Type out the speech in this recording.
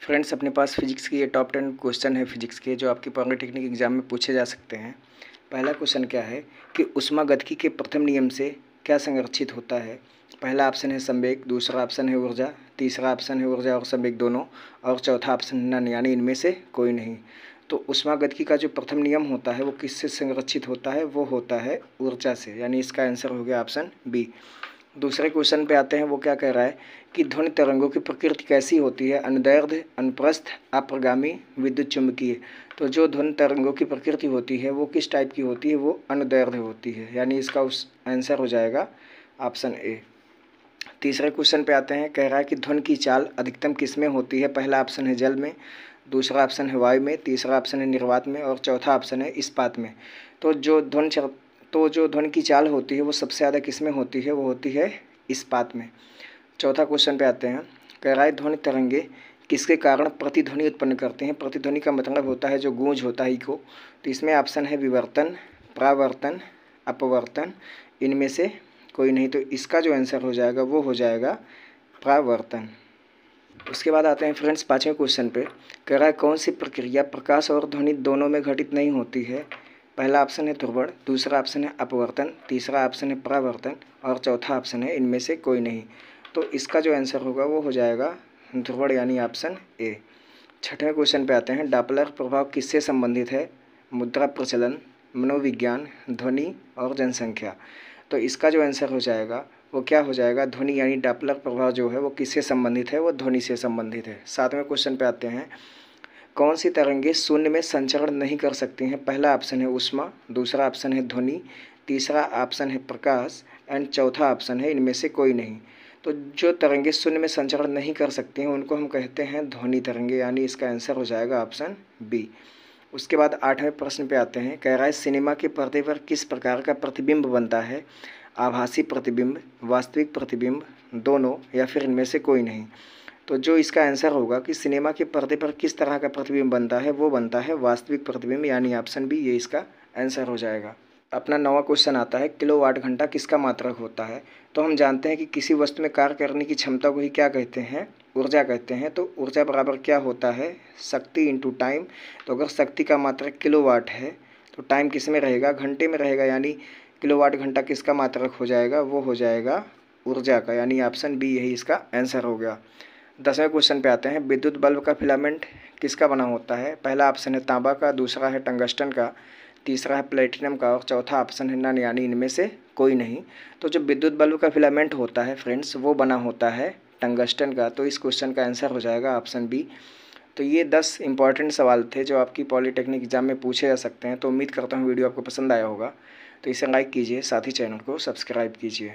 Friends, अपने पास physics की ये टॉप 10 क्वेश्चन है फिजिक्स के, जो आपके पॉलिटेक्निक एग्जाम में पूछे जा सकते हैं। पहला क्वेश्चन क्या है कि ऊष्मागतिकी के प्रथम नियम से क्या संरक्षित होता है। पहला ऑप्शन है संवेग, दूसरा ऑप्शन है ऊर्जा, तीसरा ऑप्शन है ऊर्जा और संवेग दोनों, और चौथा ऑप्शन है नन, यानी इनमें से कोई नहीं। तो ऊष्मागतिकी का जो प्रथम नियम होता है वो किससे संरक्षित होता है, वो होता है ऊर्जा से, यानी इसका आंसर हो गया ऑप्शन बी। दूसरे क्वेश्चन पे आते हैं। वो क्या कह रहा है कि ध्वनि तरंगों की प्रकृति कैसी होती है, अनुदैर्ध्य, अनुप्रस्थ, अप्रगामी, विद्युत चुम्बकीय। तो जो ध्वनि तरंगों की प्रकृति होती है वो किस टाइप की होती है, वो अनुदैर्ध्य होती है, यानी इसका उस आंसर हो जाएगा ऑप्शन ए। तीसरे क्वेश्चन पे आते हैं। कह रहा है कि ध्वनि की चाल अधिकतम किस में होती है। पहला ऑप्शन है जल में, दूसरा ऑप्शन है वायु में, तीसरा ऑप्शन है निर्वात में और चौथा ऑप्शन है इस्पात में। तो जो ध्वनि की चाल होती है वो सबसे ज़्यादा किस में होती है, वो होती है इस्पात में। चौथा क्वेश्चन पे आते हैं। कह रहा है ध्वनि तरंगे किसके कारण प्रतिध्वनि उत्पन्न करते हैं। प्रतिध्वनि का मतलब होता है जो गूंज होता है, इको। तो इसमें ऑप्शन है विवर्तन, परावर्तन, अपवर्तन, इनमें से कोई नहीं। तो इसका जो आंसर हो जाएगा वो हो जाएगा परावर्तन। उसके बाद आते हैं फ्रेंड्स पाँचवें क्वेश्चन पे। कह रहा है कौन सी प्रक्रिया प्रकाश और ध्वनि दोनों में घटित नहीं होती है। पहला ऑप्शन है ध्रुवण, दूसरा ऑप्शन है अपवर्तन, तीसरा ऑप्शन है परावर्तन और चौथा ऑप्शन है इनमें से कोई नहीं। तो इसका जो आंसर होगा वो हो जाएगा ध्रुवण, यानी ऑप्शन ए। छठवें क्वेश्चन पे आते हैं। डॉपलर प्रभाव किससे संबंधित है। मुद्रा प्रचलन, मनोविज्ञान, ध्वनि और जनसंख्या। तो इसका जो आंसर हो जाएगा वो क्या हो जाएगा, ध्वनि, यानी डॉपलर प्रभाव जो है वो किससे संबंधित है, वो ध्वनि से संबंधित है। सातवें क्वेश्चन पे आते हैं। कौन सी तरंगे शून्य में संचरण नहीं कर सकती हैं। पहला ऑप्शन है ऊष्मा, दूसरा ऑप्शन है ध्वनि, तीसरा ऑप्शन है प्रकाश एंड चौथा ऑप्शन है इनमें से कोई नहीं। तो जो तरंगे शून्य में संचरण नहीं कर सकती हैं उनको हम कहते हैं ध्वनि तरंगे, यानी इसका आंसर हो जाएगा ऑप्शन बी। उसके बाद आठवें प्रश्न पे आते हैं। कह रहा है सिनेमा के पर्दे पर किस प्रकार का प्रतिबिंब बनता है। आभासी प्रतिबिंब, वास्तविक प्रतिबिंब, दोनों या फिर इनमें से कोई नहीं। तो जो इसका आंसर होगा कि सिनेमा के पर्दे पर किस तरह का प्रतिबिंब बनता है, वो बनता है वास्तविक प्रतिबिंब, यानी ऑप्शन बी, ये इसका आंसर हो जाएगा। अपना नौवां क्वेश्चन आता है। किलोवाट घंटा किसका मात्रक होता है। तो हम जानते हैं कि किसी वस्तु में कार्य करने की क्षमता को ही क्या कहते हैं, ऊर्जा कहते हैं। तो ऊर्जा बराबर क्या होता है, शक्ति इंटू टाइम। तो अगर शक्ति का मात्रक किलोवाट है तो टाइम किस में रहेगा, घंटे में रहेगा, यानी किलोवाट घंटा किसका मात्रक हो जाएगा, वो हो जाएगा ऊर्जा का, यानी ऑप्शन बी, यही इसका आंसर हो गया। 10वें क्वेश्चन पे आते हैं। विद्युत बल्ब का फिलामेंट किसका बना होता है। पहला ऑप्शन है तांबा का, दूसरा है टंगस्टन का, तीसरा है प्लेटिनम का और चौथा ऑप्शन है नन, यानी इनमें से कोई नहीं। तो जो विद्युत बल्ब का फिलामेंट होता है फ्रेंड्स, वो बना होता है टंगस्टन का। तो इस क्वेश्चन का आंसर हो जाएगा ऑप्शन बी। तो ये 10 इंपॉर्टेंट सवाल थे जो आपकी पॉलिटेक्निक एग्जाम में पूछे जा सकते हैं। तो उम्मीद करता हूँ वीडियो आपको पसंद आया होगा। तो इसे लाइक कीजिए, साथ ही चैनल को सब्सक्राइब कीजिए।